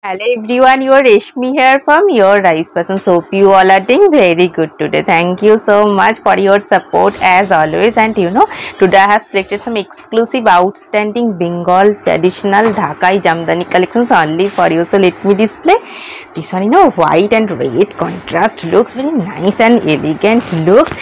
Hello everyone, your Reshmi here from your Rice Person. Hope you all are doing very good today. Thank you so much for your support as always. And today I have selected some exclusive outstanding Bengal traditional Dhakai Jamdani collections only for you. So let me display this one. White and red contrast looks very nice and elegant. Looks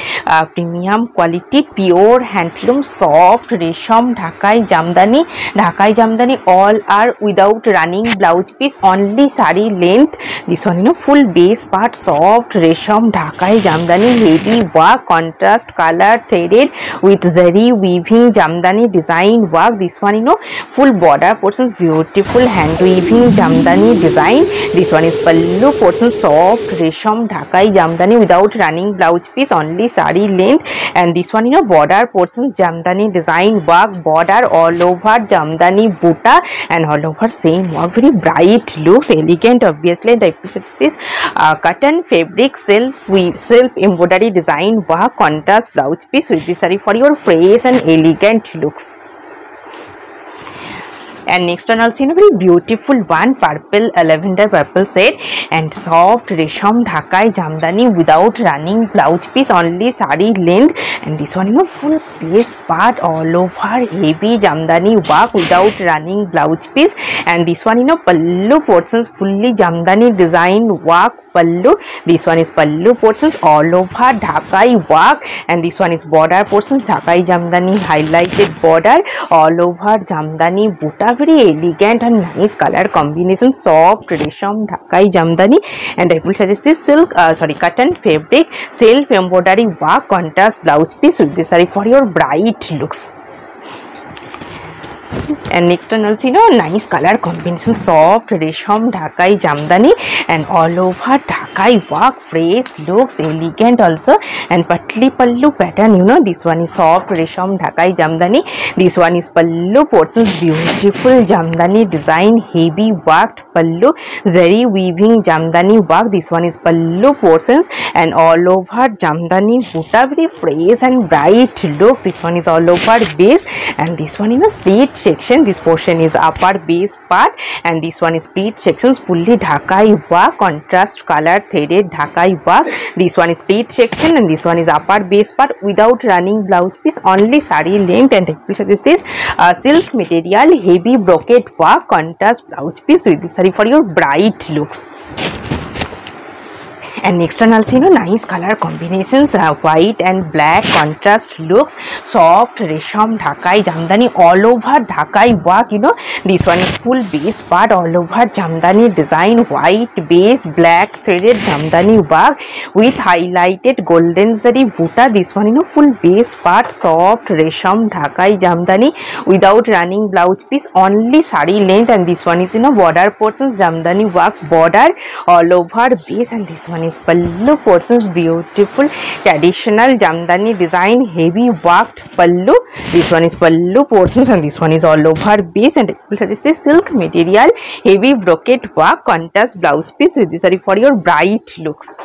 premium quality, pure handloom, soft Resham Dhakai Jamdani. All are without running blouse piece. Only sari length. This one full base part, soft Resham Dhakai Jamdani, heavy work, contrast color threaded with zari weaving Jamdani design work. This one full border portions, beautiful hand weaving Jamdani design. This one is pallu portion, soft Resham Dhakai Jamdani without running blouse piece, only sari length. And this one border portions Jamdani design work, border all over Jamdani buta and all over same work, very bright, looks elegant obviously. And I present this cotton fabric self embroidery design work, contrast blouse piece with this saree for your fresh and elegant looks. And next one also very beautiful one, purple lavender purple set and soft Resham Dhakai Jamdani without running blouse piece, only sari length. And this one full base part, all over heavy Jamdani work without running blouse piece. And this one pallu portions, fully Jamdani design work pallu. This one is pallu portions, all over Dhakai work. And this one is border portions, Dhakai Jamdani highlighted border, all over Jamdani buta, very elegant and nice color combination, soft Resham Dhakai Jamdani. And I will suggest this cotton fabric self embroidery work, contrast blouse piece with this saree for your bright looks. And next one also nice color combination, soft Resham Dhakai Jamdani and all over Dhakai work, fresh looks, elegant also. And patli pallu pattern, this one is soft Resham Dhakai Jamdani. This one is pallu portions, beautiful Jamdani design, heavy worked pallu, zari weaving Jamdani work. This one is pallu portions and all over Jamdani buta, very fresh and bright looks. This one is all over base. And this one split section. This portion is upper base part and this one is split sections, fully Dhakai work, contrast color threaded Dhakai work. This one is split section and this one is upper base part without running blouse piece, only sari length. And I suggest this silk material, heavy brocade work, contrast blouse piece with this saree for your bright looks. And next one also nice color combinations, white and black contrast looks, soft Resham Dhakai Jamdani, all over Dhakai work. This one is full base part, all over Jamdani design, white base, black threaded Jamdani work with highlighted golden zari buta. This one full base part, soft Resham Dhakai Jamdani without running blouse piece, only sari length. And this one is border portions Jamdani work, border all over base. And this one is pallu portions, beautiful traditional Jamdani design, heavy worked pallu. This one is pallu portions and this one is all over base. And it will suggest this silk material, heavy brocade work, contrast blouse piece with this saree for your bright looks.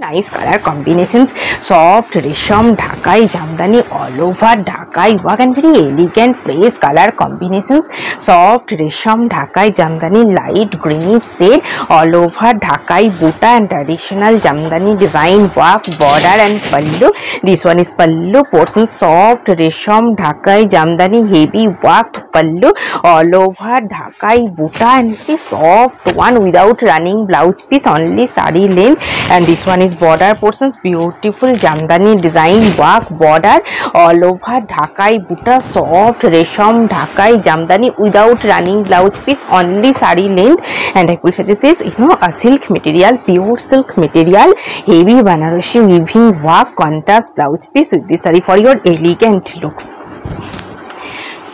Nice color combinations, soft Resham Dhakai Jamdani, all over Dhakai work and very elegant fresh color combinations, soft Resham Dhakai Jamdani, light greenish shade, all over Dhakai buta and traditional Jamdani design work, border and pallu. This one is pallu portions, soft Resham Dhakai Jamdani, heavy worked pallu, all over Dhakai buta and very soft one without running blouse piece, only sari length. And this one is border portions, beautiful Jamdani design work, border all over Dhakai buta, soft Resham Dhakai Jamdani without running blouse piece, only sari length. And I will suggest this a silk material, pure silk material, heavy Banarasi weaving work, contrast blouse piece with this saree for your elegant looks.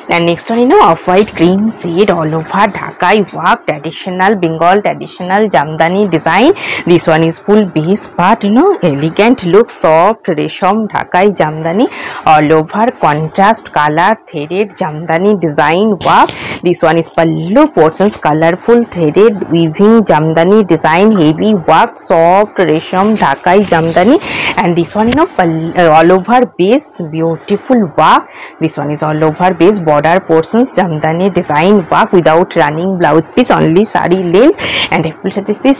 And next one off-white cream shade, all over Dhakai work, traditional Bengal traditional Jamdani design. This one is full base part, elegant look, soft Resham Dhakai Jamdani, all over contrast color threaded Jamdani design work. This one is pallu portions, colorful threaded weaving Jamdani design, heavy work, soft Resham Dhakai Jamdani. And this one all over base, beautiful work. This one is all over base, border portions, Jamdani design work without running blouse piece, only sari length. And this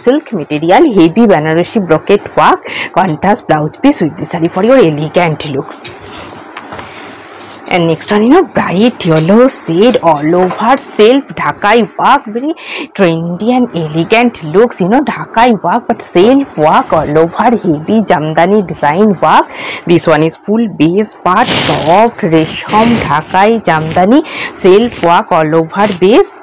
silk material, heavy Banarasi brocade work, contrast blouse piece with this sari for your elegant looks. And next one, bright yellow shade all over self Dhakai work, very trendy and elegant looks, Dhakai work, but self work all over, heavy Jamdani design work. This one is full base part, soft resham Dhakai Jamdani self work all over base.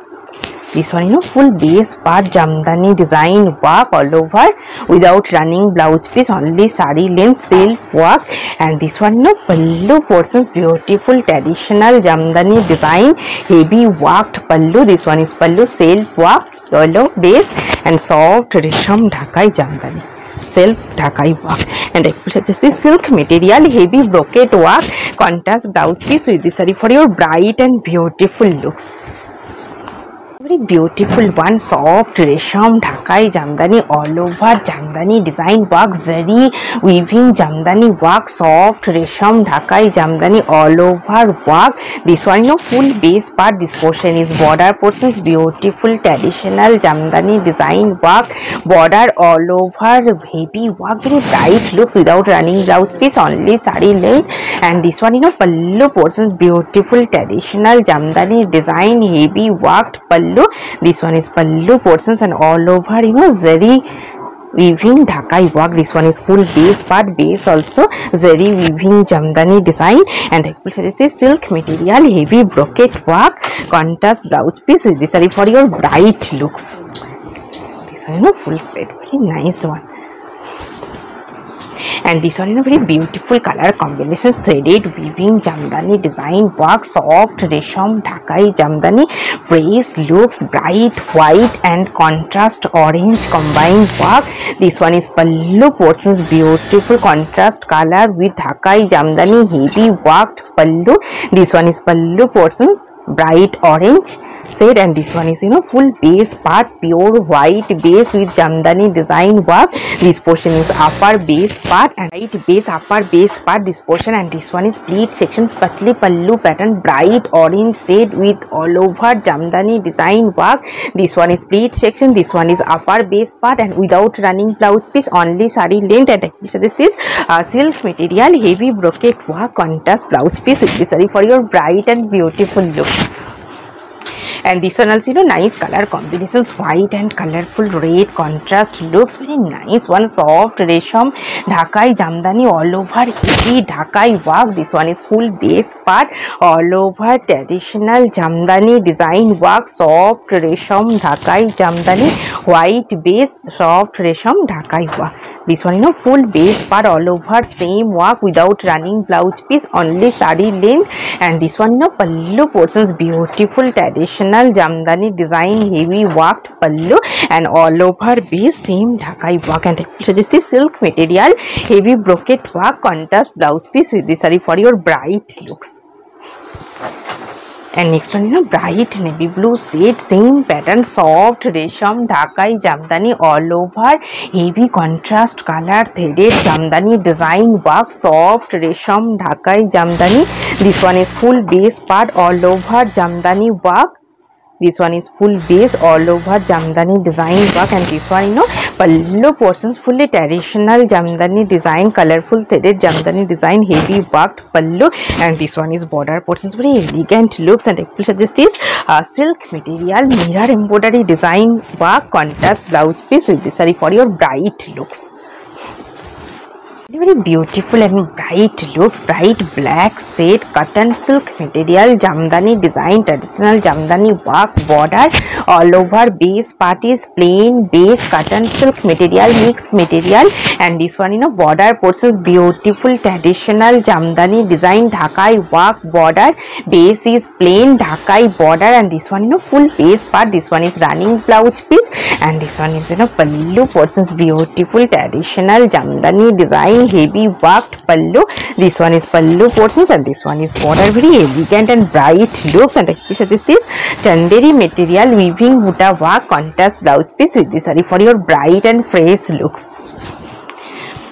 This one, full base part Jamdani design work all over without running blouse piece, only sari length self work. And this one, pallu portions, beautiful traditional Jamdani design, heavy worked pallu. This one is pallu self work, yellow base and soft resham Dhakai Jamdani self Dhakai work. And I will suggest this silk material, heavy brocade work, contrast blouse piece with this sari for your bright and beautiful looks. Very beautiful one, soft resham Dhakai Jamdani all over Jamdani design work, zari weaving Jamdani work, soft resham Dhakai Jamdani all over work. This one, full base part, this portion is border portions, beautiful traditional Jamdani design work, border all over, heavy work, very bright looks without running blouse piece, only sari length. And this one, pallu portions, beautiful traditional Jamdani design, heavy worked pallu. This one is pallu portions and all over, zari weaving Dhakai work. This one is full base part, base also zari weaving Jamdani design. And I will suggest this silk material, heavy brocade work, contrast blouse piece with this sari for your bright looks. This one, full set, very nice one. And this one, very beautiful color combination, threaded weaving Jamdani design work, soft resham Dhakai Jamdani, fresh looks, bright white and contrast orange combined work. This one is pallu portions, beautiful contrast color with Dhakai Jamdani, heavy worked pallu. This one is pallu portions, bright orange shade. And this one is full base part, pure white base with Jamdani design work. This portion is upper base part and right base, upper base part, this portion. And this one is pleat sections, patli pallu pattern, bright orange shade with all over Jamdani design work. This one is pleat section, this one is upper base part and without running blouse piece, only sari length. And I will suggest this silk material, heavy brocade work, contrast blouse piece with this sari for your bright and beautiful look. And this one also, nice color combinations, white and colorful red contrast looks, very nice one, soft resham Dhakai Jamdani all over, heavy Dhakai work. This one is full base part, all over traditional Jamdani design work, soft resham Dhakai Jamdani, white base, soft resham Dhakai work. This one, full base part, all over same work without running blouse piece, only sari length. And this one, pallu portions, beautiful traditional Jamdani design, heavy worked pallu and all over base, same Dhakai work. And I will suggest this silk material, heavy brocade work, contrast blouse piece with this sari for your bright looks. And next one, bright navy blue shade, same pattern, soft resham Dhakai Jamdani all over, heavy contrast color, threaded Jamdani design work, soft resham Dhakai Jamdani. This one is full base part, all over Jamdani work. This one is full base, all over Jamdani design work. And this one, pallu portions, fully traditional Jamdani design, colorful threaded Jamdani design, heavy worked pallu. And this one is border portions, very elegant looks. And I will suggest this silk material, mirror embroidery design work, contrast blouse piece with this sari for your bright looks. Very beautiful and bright looks, bright black shade, cotton silk material, Jamdani design, traditional Jamdani work, border all over, base part is plain base, cotton silk material, mixed material. And this one, border portions, beautiful traditional Jamdani design, Dhakai work, border, base is plain Dhakai border. And this one, full base part, this one is running blouse piece. And this one is, pallu portions, beautiful traditional Jamdani design, heavy worked pallu. This one is pallu portions and this one is border, very elegant and bright looks. And I will suggest this chanderi material, weaving buta work, contrast blouse piece with this sari for your bright and fresh looks.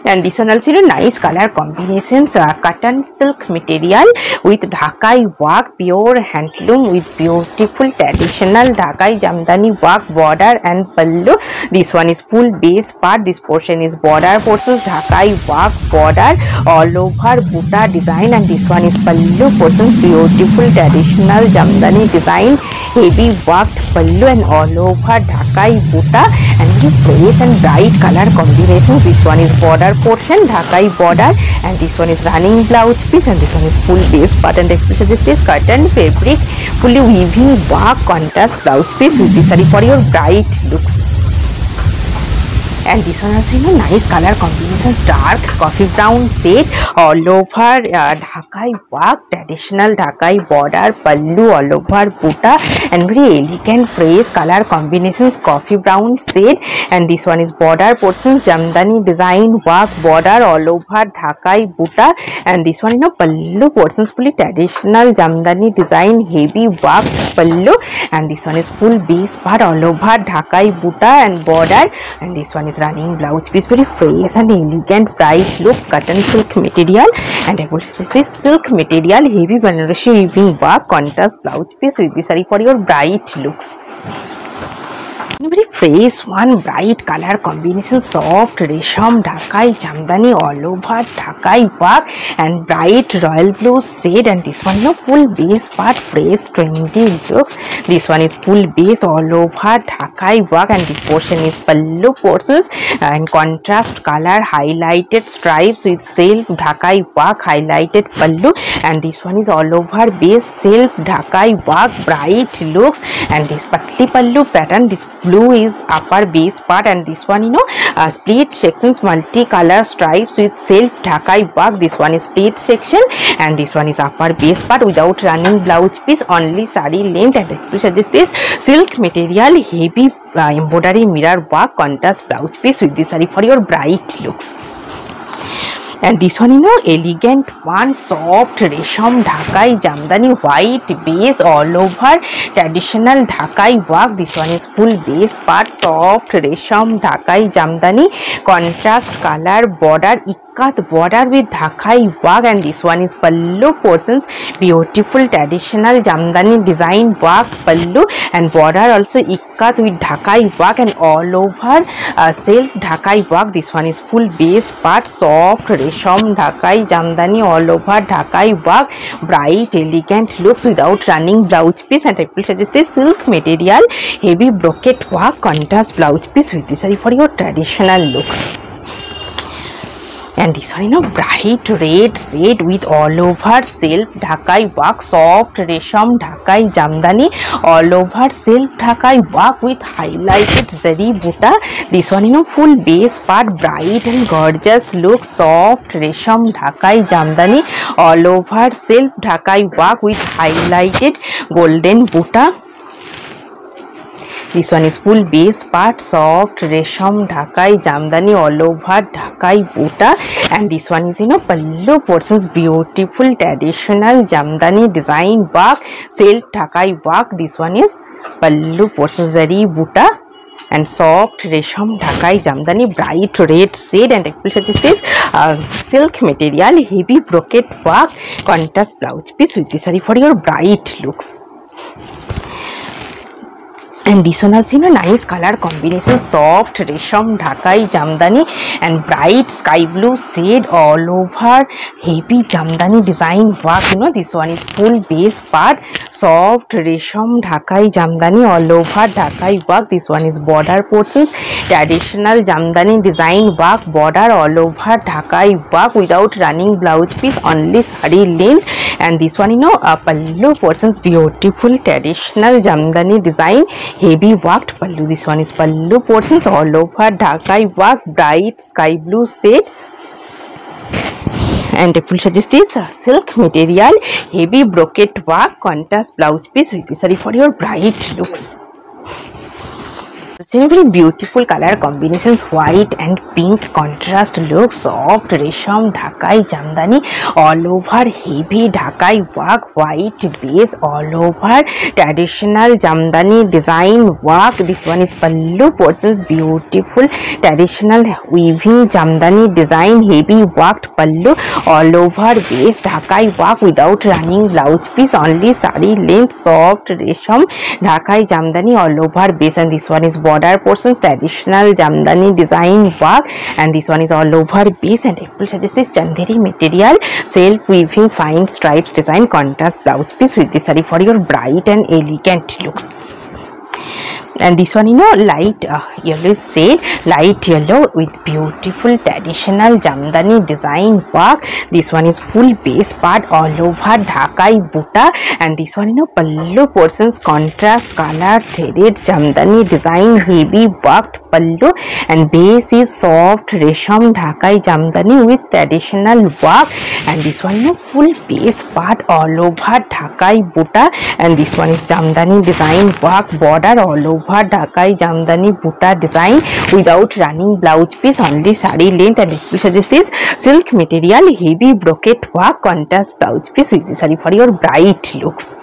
And this one also nice color combinations, cotton silk material with Dhakai work, pure handloom with beautiful traditional Dhakai Jamdani work border and pallu. This one is full base part, this portion is border portions, Dhakai work border all over Buta design, and this one is pallu portions, beautiful traditional Jamdani design, heavy worked pallu and all over Dhakai Buta and very fresh and bright color combinations. This one is border portion, Dhakai border, and this one is running blouse piece, and this one is full base part, and suggest this cotton fabric fully weaving work contrast blouse piece with this saree for your bright looks. And this one has nice color combinations, dark coffee brown shade all over Dhakai work, traditional Dhakai border, pallu all over Buta, and very elegant fresh color combinations, coffee brown shade, and this one is border portions, Jamdani design work border all over Dhakai Buta, and this one pallu portions fully traditional Jamdani design heavy work pallu, and this one is full base part all over Dhakai Buta and border, and this one is running blouse piece, very fresh and elegant bright looks, cotton silk material, and I will suggest this silk material heavy Banarosi weaving work contrast blouse piece with this saree for your bright looks. Very fresh one, bright color combination, soft resham Dhakai Jamdani all over Dhakai work and bright royal blue shade, and this one full base part, fresh trendy looks. This one is full base all over Dhakai work, and this portion is pallu portions and contrast color highlighted stripes with self Dhakai work highlighted pallu, and this one is all over base self Dhakai work bright looks, and this patli pallu pattern, this blue is upper base part, and this one split sections multicolor stripes with self Dhakai work. This one is split section, and this one is upper base part without running blouse piece, only saree length, and I will suggest this silk material heavy embroidery mirror work contrast blouse piece with this saree for your bright looks. And this one elegant one, soft resham Dhakai Jamdani white base all over traditional Dhakai work. This one is full base part, soft resham Dhakai Jamdani contrast color border ikat border with Dhakai work, and this one is pallu portions, beautiful traditional Jamdani design work pallu, and border also ikat with Dhakai work and all over self Dhakai work. This one is full base part, soft resham Dhakai Jamdani all over Dhakai work, bright elegant looks without running blouse piece, and I will suggest this silk material heavy brocade work contrast blouse piece with this saree for your traditional looks. And this one bright red shade with all over self Dhakai work, soft resham Dhakai Jamdani all over self Dhakai work with highlighted zari buta. This one full base part, bright and gorgeous look, soft resham Dhakai Jamdani all over self Dhakai work with highlighted golden buta. This one is full base part, soft resham Dhakai Jamdani all over Dhakai Buta, and this one is pallu portions, beautiful traditional Jamdani design work, self Dhakai work. This one is pallu portions, zari Buta and soft resham Dhakai Jamdani bright red shade, and I will suggest this silk material heavy brocade work contrast blouse piece with this saree for your bright looks. And this one has nice color combination, soft resham Dhakai Jamdani and bright sky blue shade all over heavy Jamdani design work. This one is full base part, soft resham Dhakai Jamdani all over Dhakai work. This one is border portions, traditional Jamdani design work border all over Dhakai work without running blouse piece, only saree length, and this one pallu portions, beautiful traditional Jamdani design heavy worked pallu. This one is pallu portions all over Dhakai work, bright sky blue shade, and I will suggest this silk material heavy brocade work contrast blouse piece with this saree for your bright looks. Very beautiful color combinations, white and pink contrast look, soft resham dhakai jamdani all over, heavy dhakai work, white base all over, traditional jamdani design work. This one is pallu portions, beautiful traditional weaving jamdani design, heavy worked pallu all over, base dhakai work without running blouse piece, only sari length, soft resham dhakai jamdani all over base. And this one is border portions, traditional jamdani design work, and this one is all over base. And it will suggest this chanderi material, self weaving fine stripes design, contrast blouse piece with this saree for your bright and elegant looks. And this one, light yellow shade, light yellow with beautiful traditional jamdani design work. This one is full base part all over dhakai buta, and this one, pallu portions, contrast color threaded jamdani design, heavy worked pallu, and base is soft resham dhakai jamdani with traditional work. And this one, full base part all over dhakai buta, and this one is jamdani design work, border all over dhakai jamdani buta design without running blouse piece, only sari length. And it will suggest this silk material, heavy brocade work, contrast blouse piece with this saree for your bright looks.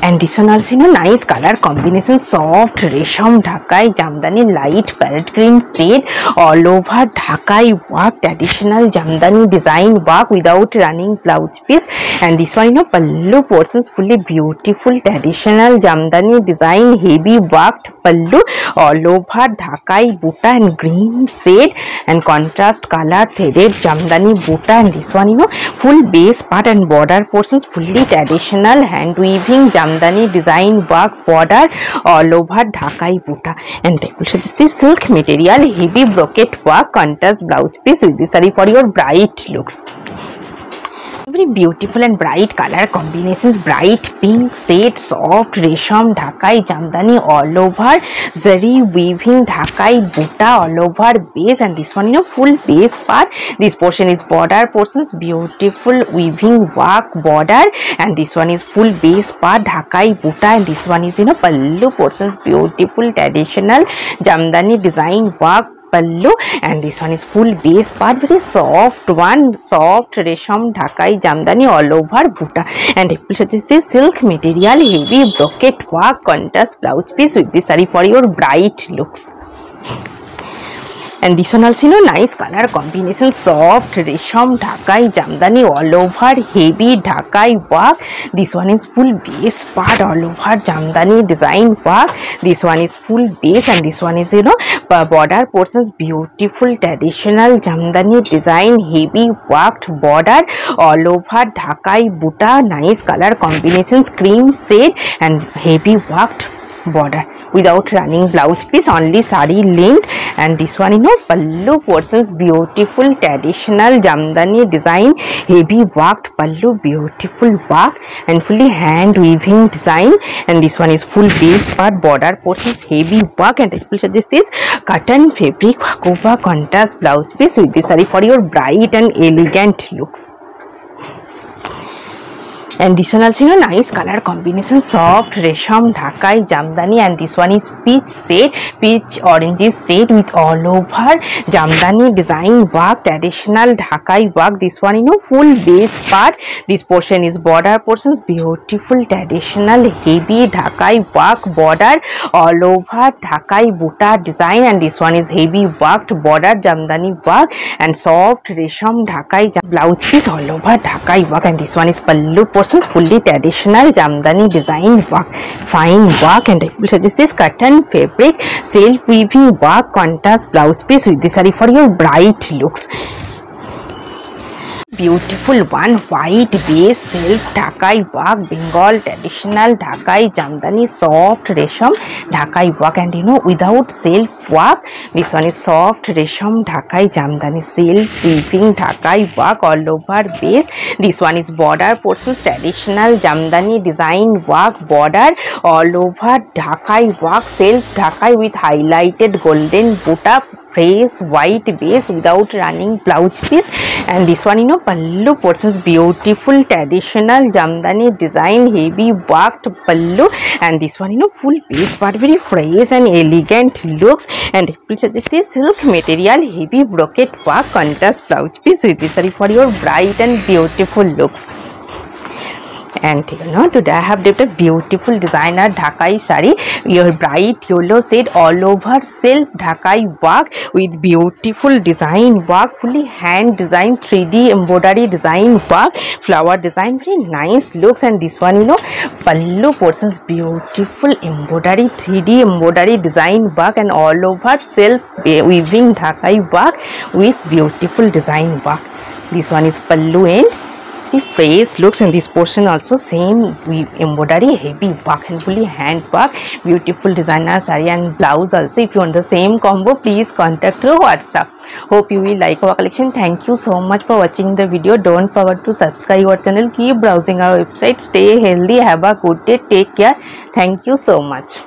And this one also, nice color combination, soft resham dhakai jamdani, light parrot green shade all over dhakai work, traditional jamdani design work without running blouse piece. And this one, pallu portions, fully beautiful traditional jamdani design, heavy worked pallu all over dhakai buta, and green shade and contrast color threaded jamdani buta. And this one, full base part and border portions, fully traditional hand weaving jamdani design work, border all over dhakai buta. And it will suggest this silk material, heavy brocade work, contrast blouse piece with this saree for your bright looks. Very beautiful and bright color combinations, bright pink shade, soft resham dhakai jamdani all over, zari weaving dhakai buta all over base. And this one, full base part, this portion is border portions, beautiful weaving work border, and this one is full base part dhakai buta. And this one is, pallu portions, beautiful traditional jamdani design work pallu, and this one is full base part, very soft one, soft resham dhakai jamdani all over buta. And it will suggest this silk material, heavy brocade work, contrast blouse piece with this saree for your bright looks. And this one also, nice color combination, soft resham dhakai jamdani all over, heavy dhakai work. This one is full base part all over jamdani design work. This one is full base, and this one is, border portions, beautiful traditional jamdani design, heavy worked border all over dhakai buta. Nice color combinations, cream shade and heavy worked border without running blouse piece, only sari length. And this one, pallu portions, beautiful traditional jamdani design, heavy worked pallu, beautiful work and fully hand weaving design. And this one is full base part, border portions, heavy work, and it will suggest this cotton fabric hakuba contrast blouse piece with this saree for your bright and elegant looks. And this one also, nice color combination, soft resham dhakai jamdani, and this one is peach shade, peach orange shade with all over jamdani design work, traditional dhakai work. This one, full base part, this portion is border portions, beautiful traditional heavy dhakai work border all over dhakai buta design. And this one is heavy worked border jamdani work and soft resham dhakai blouse piece all over dhakai work. And this one is pallu portion, fully traditional jamdani design work, fine work, and it will suggest this cotton fabric, self weaving work, contrast blouse piece with this saree for your bright looks. Beautiful one, white base, self dhakai work, Bengal traditional dhakai jamdani, soft resham dhakai work. And without self work, this one is soft resham dhakai jamdani, self weaving dhakai work all over base. This one is border portions, traditional jamdani design work, border all over dhakai work, self dhakai with highlighted golden buta, fresh white base without running blouse piece. And this one, pallu portions, beautiful traditional jamdani design, heavy worked pallu. And this one, full base part, very fresh and elegant looks. And please suggest this silk material, heavy brocade work, contrast blouse piece with this saree for your bright and beautiful looks. And today I have dipped a beautiful designer Dhakai sari, your bright yellow shade, all over self Dhakai work with beautiful design work, fully hand design, 3D embroidery design work, flower design, very nice looks. And this one, pallu portions, beautiful embroidery, 3D embroidery design work, and all over self weaving Dhakai work with beautiful design work. This one is pallu and fresh looks. And this portion also same embroidery, heavy work and fully hand work, beautiful designer saree and blouse also. If you want the same combo, please contact through WhatsApp. Hope you will like our collection. Thank you so much for watching the video. Don't forget to subscribe our channel, keep browsing our website, stay healthy, have a good day, take care. Thank you so much.